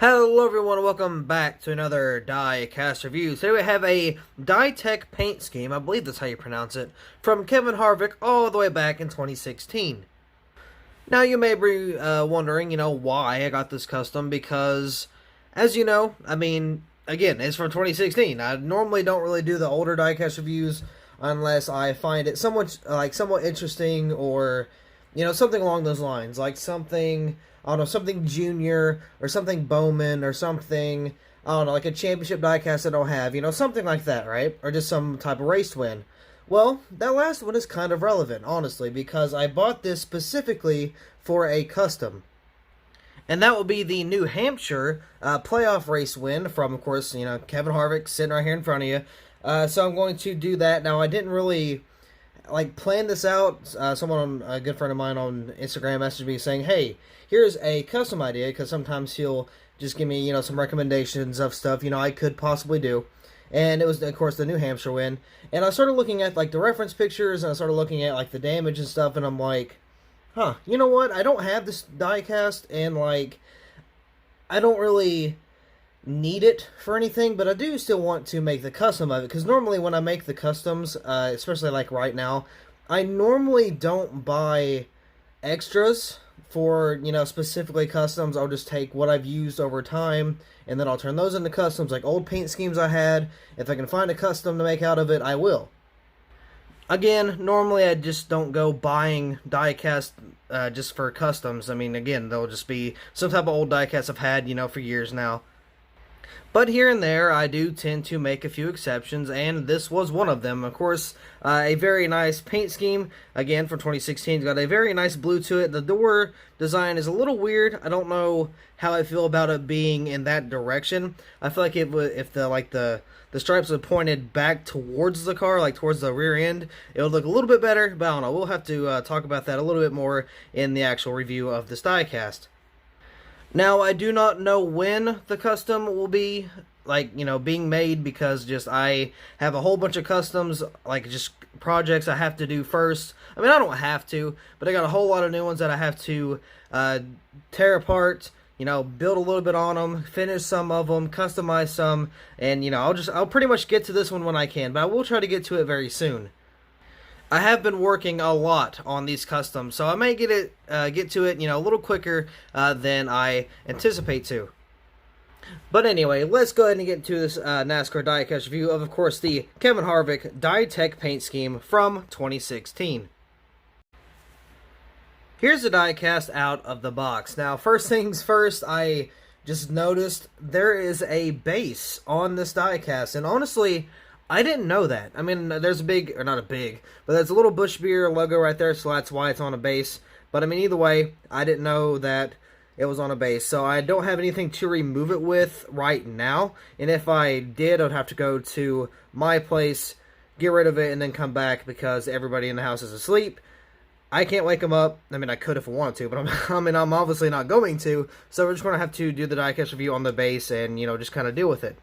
Hello everyone, and welcome back to another Diecast review. Today we have a Ditech paint scheme, I believe that's how you pronounce it, from Kevin Harvick all the way back in 2016. Now you may be wondering, why I got this custom, because, as you know, again, it's from 2016. I normally don't really do the older Diecast reviews unless I find it somewhat interesting or, something along those lines, like something... I don't know, something junior, or something Bowman, or something, I don't know, like a championship diecast I don't have, something like that, right? Or just some type of race win. Well, that last one is kind of relevant, honestly, because I bought this specifically for a custom. And that will be the New Hampshire playoff race win from, of course, Kevin Harvick sitting right here in front of you. So I'm going to do that. Now, I didn't really... plan this out. Someone, a good friend of mine on Instagram messaged me saying, hey, here's a custom idea, because sometimes he'll just give me, some recommendations of stuff, I could possibly do. And it was, of course, the New Hampshire win. And I started looking at, the reference pictures, and I started looking at, the damage and stuff, and I'm like, huh, you know what? I don't have this diecast, and, I don't really need it for anything, but I do still want to make the custom of it, because normally when I make the customs, especially right now, I normally don't buy extras for, specifically customs. I'll just take what I've used over time, and then I'll turn those into customs, like old paint schemes I had. If I can find a custom to make out of it, I will. Again, normally I just don't go buying diecast just for customs. Again, they'll just be some type of old diecast I've had, for years now. But here and there, I do tend to make a few exceptions, and this was one of them. Of course, a very nice paint scheme, again, for 2016. It's got a very nice blue to it. The door design is a little weird. I don't know how I feel about it being in that direction. I feel like if the stripes were pointed back towards the car, towards the rear end, it would look a little bit better. But I don't know. We'll have to talk about that a little bit more in the actual review of this diecast. Now, I do not know when the custom will be, being made, because I have a whole bunch of customs, just projects I have to do first. I don't have to, but I got a whole lot of new ones that I have to tear apart, build a little bit on them, finish some of them, customize some, and, I'll pretty much get to this one when I can, but I will try to get to it very soon. I have been working a lot on these customs, so I may get to it, a little quicker than I anticipate to. But anyway, let's go ahead and get into this NASCAR diecast review of course, the Kevin Harvick Ditech paint scheme from 2016. Here's the diecast out of the box. Now, first things first, I just noticed there is a base on this diecast, and honestly, I didn't know that. There's a big, or not a big, but there's a little Busch Beer logo right there, so that's why it's on a base. But either way, I didn't know that it was on a base, so I don't have anything to remove it with right now. And if I did, I'd have to go to my place, get rid of it, and then come back because everybody in the house is asleep. I can't wake them up. I could if I wanted to, but I'm obviously not going to. So we're just going to have to do the diecast review on the base and, just kind of deal with it.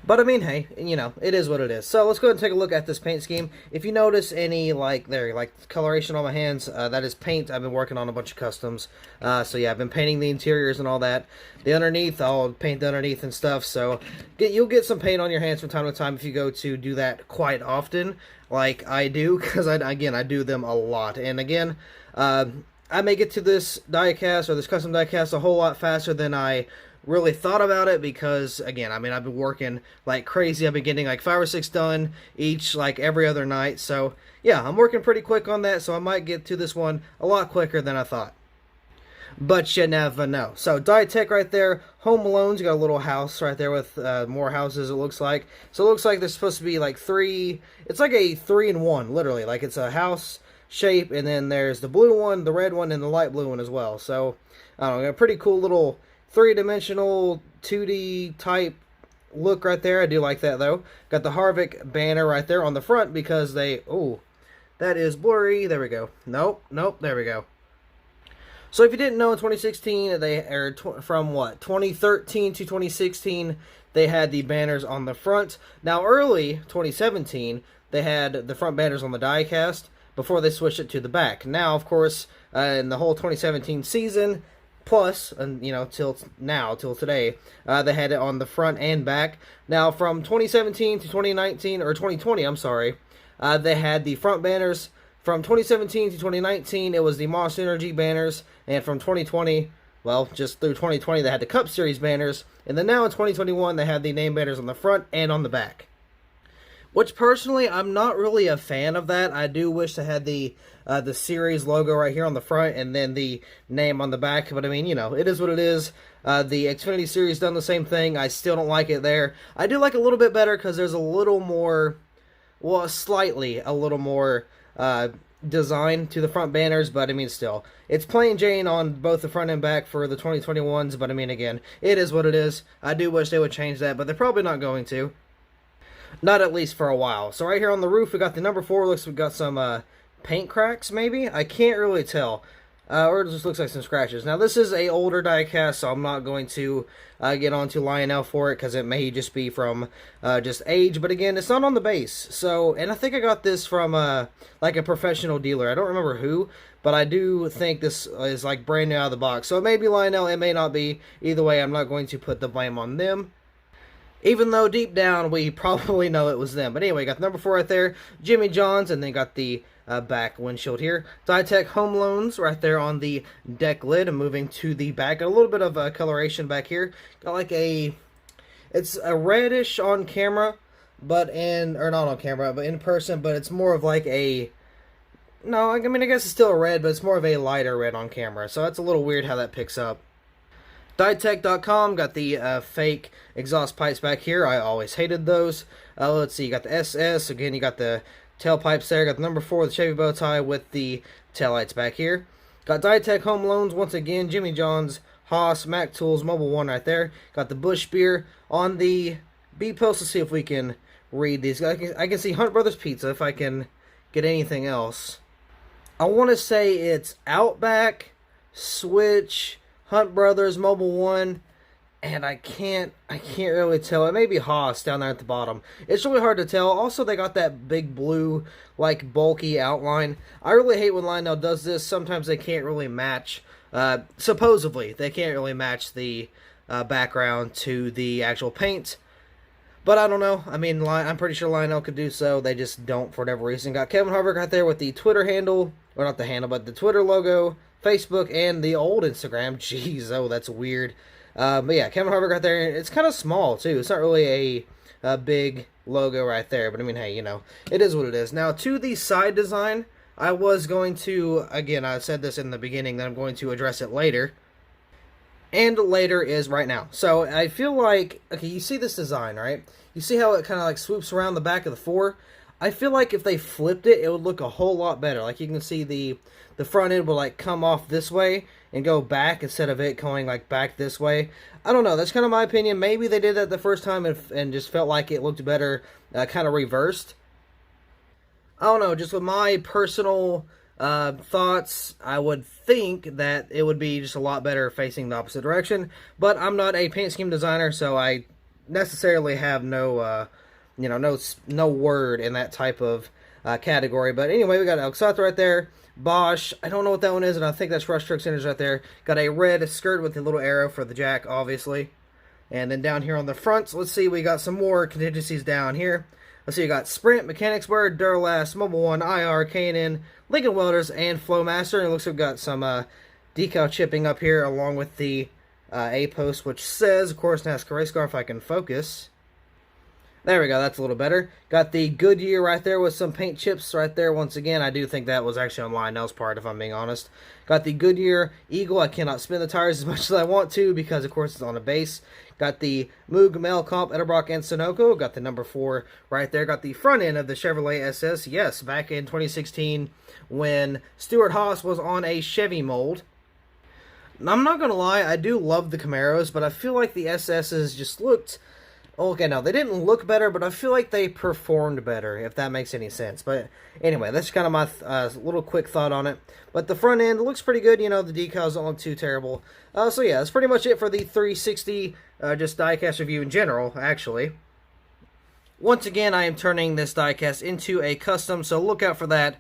But hey, it is what it is. So let's go ahead and take a look at this paint scheme. If you notice any, coloration on my hands, that is paint. I've been working on a bunch of customs. So yeah, I've been painting the interiors and all that. The underneath, I'll paint the underneath and stuff. So you'll get some paint on your hands from time to time if you go to do that quite often, like I do, because I do them a lot. And again, I may get to this diecast, or this custom diecast, a whole lot faster than I really thought about it, because again, I've been working like crazy. I've been getting 5 or 6 done each, every other night. So yeah, I'm working pretty quick on that, so I might get to this one a lot quicker than I thought. But you never know. So Ditech right there, Home Alone's got a little house right there with more houses, it looks like. So it looks like there's supposed to be 3, it's like a 3-in-1, literally. It's a house shape, and then there's the blue one, the red one, and the light blue one as well. So I don't know, a pretty cool little 3-dimensional 2D type look right there. I do like that though. Got the Harvick banner right there on the front because that is blurry. There we go. Nope, there we go. So if you didn't know, in 2016, from 2013 to 2016, they had the banners on the front. Now early 2017, they had the front banners on the diecast before they switched it to the back. Now, of course, in the whole 2017 season, Plus, and till today, they had it on the front and back. Now, from 2017 to 2019, or 2020, I'm sorry, they had the front banners. From 2017 to 2019, it was the Monster Energy banners, and from 2020, well, just through 2020, they had the Cup Series banners, and then now in 2021, they have the name banners on the front and on the back. Which, personally, I'm not really a fan of that. I do wish they had the series logo right here on the front and then the name on the back. But, I mean, it is what it is. The Xfinity Series done the same thing. I still don't like it there. I do like it a little bit better because there's a little more, well, slightly a little more design to the front banners. But, I mean, still, it's plain Jane on both the front and back for the 2021s. But, I mean, again, it is what it is. I do wish they would change that, but they're probably not going to. Not at least for a while. So right here on the roof, we got the number 4. Looks like we got some paint cracks, maybe? I can't really tell. Or it just looks like some scratches. Now, this is a older diecast, so I'm not going to get onto Lionel for it, because it may just be from just age. But again, it's not on the base. So, and I think I got this from like a professional dealer. I don't remember who, but I do think this is like brand new out of the box. So it may be Lionel, it may not be. Either way, I'm not going to put the blame on them. Even though deep down we probably know it was them. But anyway, got the number 4 right there, Jimmy John's, and then got the back windshield here. Ditech Home Loans right there on the deck lid. And moving to the back, got a little bit of coloration back here. Got like it's a reddish on camera, but or not on camera, but in person. But it's more of like no, I mean I guess it's still a red, but it's more of a lighter red on camera. So that's a little weird how that picks up. Ditech.com, got the fake exhaust pipes back here. I always hated those. Let's see, you got the SS. Again, you got the tailpipes there. Got the number 4 with the Chevy bow tie with the taillights back here. Got Ditech Home Loans once again. Jimmy John's, Haas, Mac Tools, Mobile One right there. Got the Bush Beer on the B post. Let's see if we can read these. I can see Hunt Brothers Pizza if I can get anything else. I want to say it's Outback, Switch, Hunt Brothers, Mobile One, and I can't really tell. It may be Haas down there at the bottom. It's really hard to tell. Also, they got that big blue, like, bulky outline. I really hate when Lionel does this. Sometimes they can't really match, supposedly, they can't really match the background to the actual paint. But I don't know. I mean, I'm pretty sure Lionel could do so. They just don't for whatever reason. Got Kevin Harvick right there with the Twitter handle, or not the handle, but the Twitter logo, Facebook, and the old Instagram. Jeez, oh, that's weird. But yeah, Kevin Harvick right there. It's kind of small, too. It's not really a big logo right there. But, I mean, hey, it is what it is. Now, to the side design, I was going to, again, I said this in the beginning, that I'm going to address it later. And later is right now. So, I feel like, okay, you see this design, right? You see how it kind of, like, swoops around the back of the 4? I feel like if they flipped it, it would look a whole lot better. Like, you can see the front end will, like, come off this way and go back instead of it going, like, back this way. I don't know. That's kind of my opinion. Maybe they did that the first time and just felt like it looked better kind of reversed. I don't know. Just with my personal thoughts, I would think that it would be just a lot better facing the opposite direction. But I'm not a paint scheme designer, so I necessarily have no word in that type of category. But anyway, we got Elksat right there. Bosch, I don't know what that one is, and I think that's Rush Truck Centers right there. Got a red skirt with a little arrow for the jack, obviously. And then down here on the front, let's see, we got some more contingencies down here. Let's see, we got Sprint, Mechanics Bird, Duralast, Mobile One, IR, K&N, Lincoln Welders, and Flowmaster. And it looks like we've got some decal chipping up here along with the A-post, which says, of course, NASCAR Race Car, if I can focus. There we go, that's a little better. Got the Goodyear right there with some paint chips right there. Once again, I do think that was actually on Lionel's part, if I'm being honest. Got the Goodyear Eagle. I cannot spin the tires as much as I want to because, of course, it's on a base. Got the Moog, Mel, Comp, Edelbrock, and Sunoco. Got the number 4 right there. Got the front end of the Chevrolet SS. Yes, back in 2016 when Stuart Haas was on a Chevy mold. I'm not going to lie, I do love the Camaros, but I feel like the SSs just looked... Okay, no, they didn't look better, but I feel like they performed better, if that makes any sense. But anyway, that's kind of my little quick thought on it. But the front end looks pretty good. The decals don't look too terrible. So yeah, that's pretty much it for the 360 just diecast review in general, actually. Once again, I am turning this diecast into a custom, so look out for that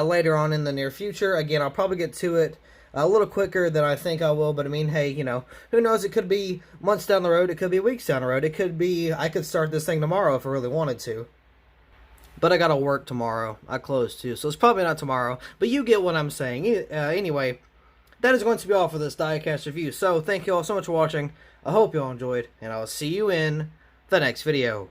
later on in the near future. Again, I'll probably get to it a little quicker than I think I will, but I mean, hey, you know, who knows? It could be months down the road. It could be weeks down the road. It could be I could start this thing tomorrow if I really wanted to. But I gotta work tomorrow. I close too, so it's probably not tomorrow. But you get what I'm saying. Anyway, that is going to be all for this Diecast review. So thank you all so much for watching. I hope you all enjoyed, and I'll see you in the next video.